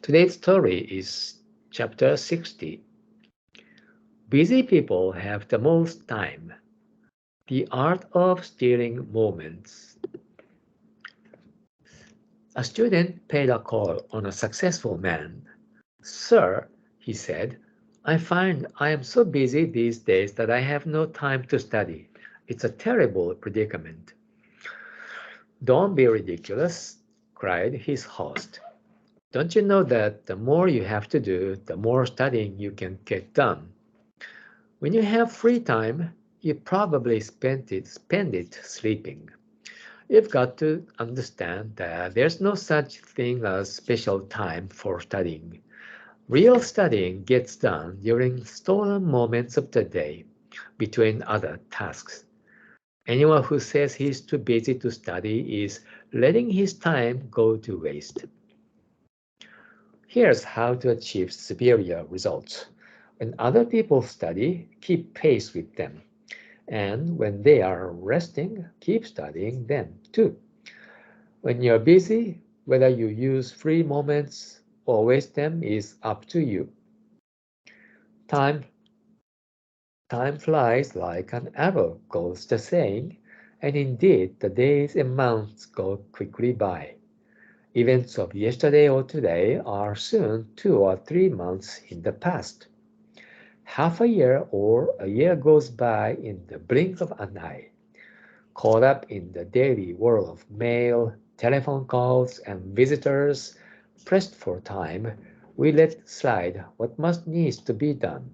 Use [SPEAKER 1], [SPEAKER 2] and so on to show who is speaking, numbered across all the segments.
[SPEAKER 1] Today's story is chapter 60. Busy people have the most time. The art of stealing moments. A student paid a call on a successful man. Sir, he said, I find I am so busy these days that I have no time to study. It's a terrible predicament. Don't be ridiculous, cried his host. Don't you know that the more you have to do, the more studying you can get done? When you have free time, you probably spend it sleeping. You've got to understand that there's no such thing as special time for studying. Real studying gets done during stolen moments of the day between other tasks. Anyone who says he's too busy to study is letting his time go to waste. Here's how to achieve superior results. When other people study, keep pace with them. And when they are resting, keep studying them too. When you're busy, whether you use free moments or waste them is up to you. Time, time flies like an arrow, goes the saying, and indeed the days and months go quickly by. Events of yesterday or today are soon 2 or 3 months in the past. Half a year or a year goes by in the blink of an eye. Caught up in the daily whirl of mail, telephone calls, and visitors, pressed for time, we let slide what must needs to be done.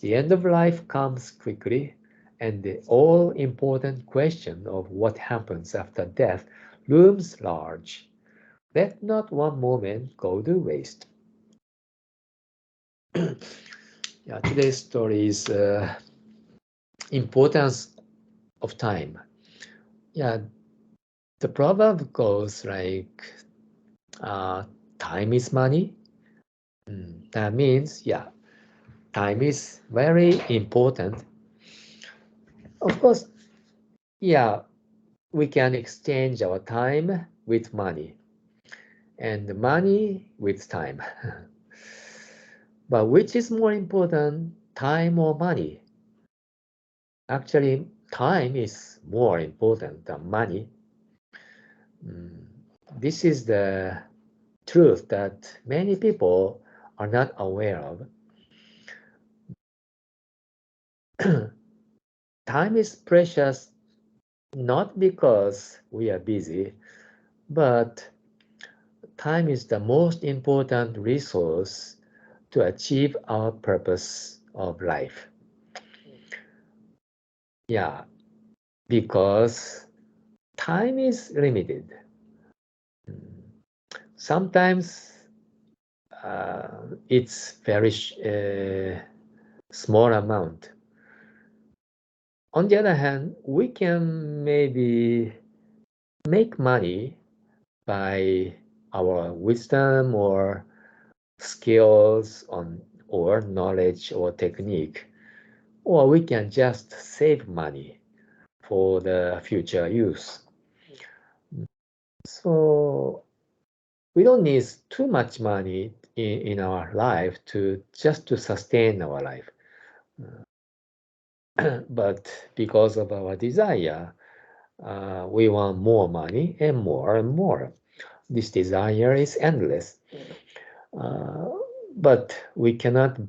[SPEAKER 1] The end of life comes quickly, and the all-important question of what happens after death looms large. Let not one moment go to waste. Yeah, today's story is importance of time. Yeah, the proverb goes like, uh, time is money. That means, yeah, time is very important. Of course, yeah, we can exchange our time with money and money with time. But which is more important, time or money? Actually, time is more important than money. Mm, This is the truth that many people are not aware of. Time is precious not because we are busy, but time is the most important resource to achieve our purpose of life. Yeah, because time is limited. Sometimes it's very small amount. On the other hand, we can maybe make money by our wisdom or skills on or knowledge or technique, or we can just save money for the future use. So we don't need too much money in our life to just to sustain our life. But because of our desire, we want more money and more and more. This desire is endless. Uh, but we cannot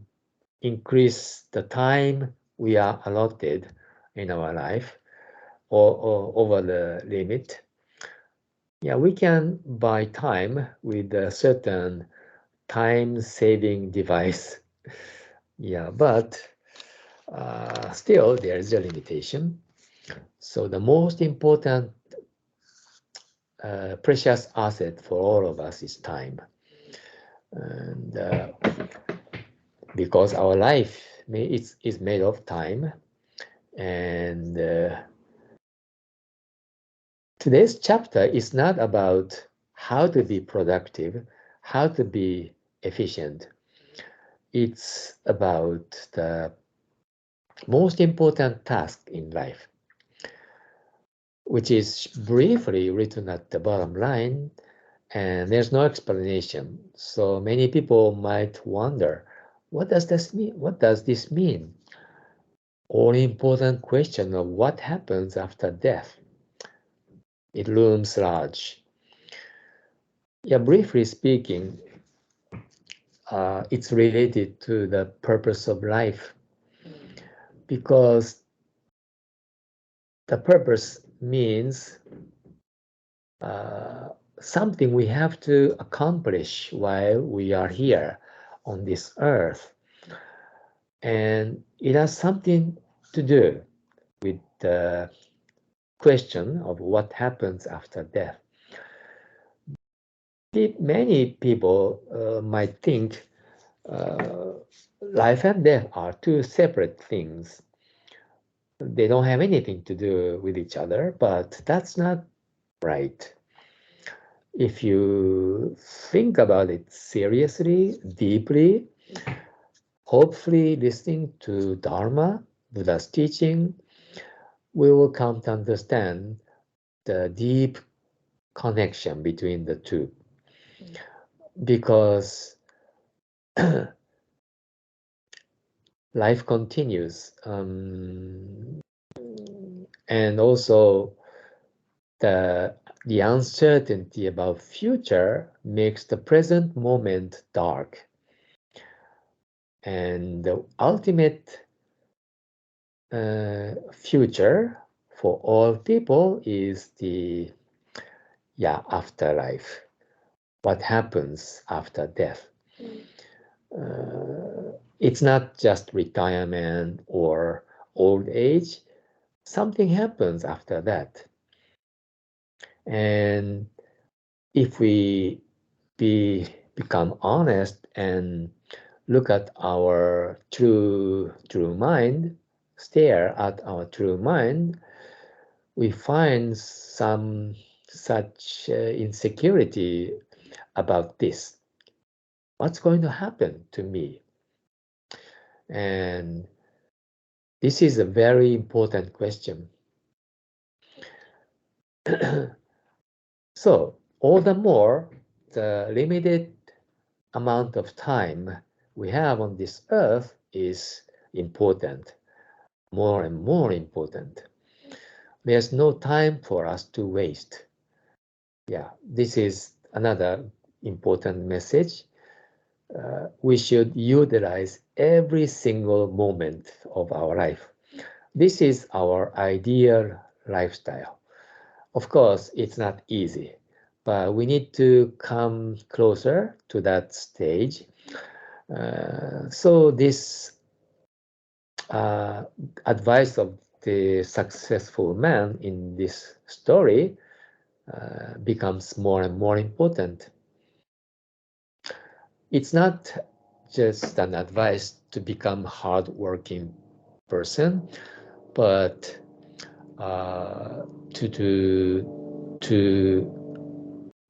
[SPEAKER 1] increase the time we are allotted in our life or over the limit. Yeah, we can buy time with a certain time-saving device. Yeah, but still there is a limitation. So the most important precious asset for all of us is time. And because our life is made of time, and today's chapter is not about how to be productive, how to be efficient. It's about the most important task in life, which is briefly written at the bottom line, and there's no explanation. So many people might wonder, what does this mean? What does this mean? All important question of what happens after death. It looms large. Yeah, briefly speaking, it's related to the purpose of life, because the purpose means uh, something we have to accomplish while we are here on this earth. And it has something to do with the question of what happens after death. Many people might think uh, life and death are two separate things. They don't have anything to do with each other, but that's not right. If you think about it seriously, deeply, hopefully listening to Dharma, Buddha's teaching, we will come to understand the deep connection between the two. Because life continues, and also the uncertainty about future makes the present moment dark. And the ultimate future for all people is the afterlife. What happens after death? It's not just retirement or old age. Something happens after that. And if we become honest and look at our true mind, stare at our true mind, we find some such insecurity about this. What's going to happen to me? And this is a very important question. So, all the more, the limited amount of time we have on this earth is important, more and more important. There's no time for us to waste. Yeah, this is another important message. We should utilize every single moment of our life. This is our ideal lifestyle. Of course, it's not easy, but we need to come closer to that stage. So this uh, advice of the successful man in this story becomes more and more important. It's not just an advice to become hardworking person, but to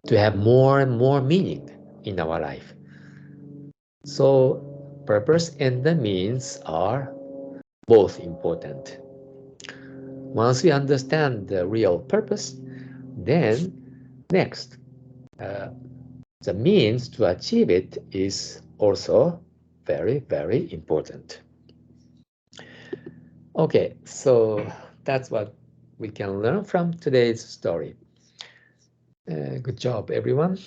[SPEAKER 1] to have more and more meaning in our life. So purpose and the means are both important. Once we understand the real purpose, then next, uh, the means to achieve it is also very, very important. Okay, so that's what we can learn from today's story. Good job, everyone.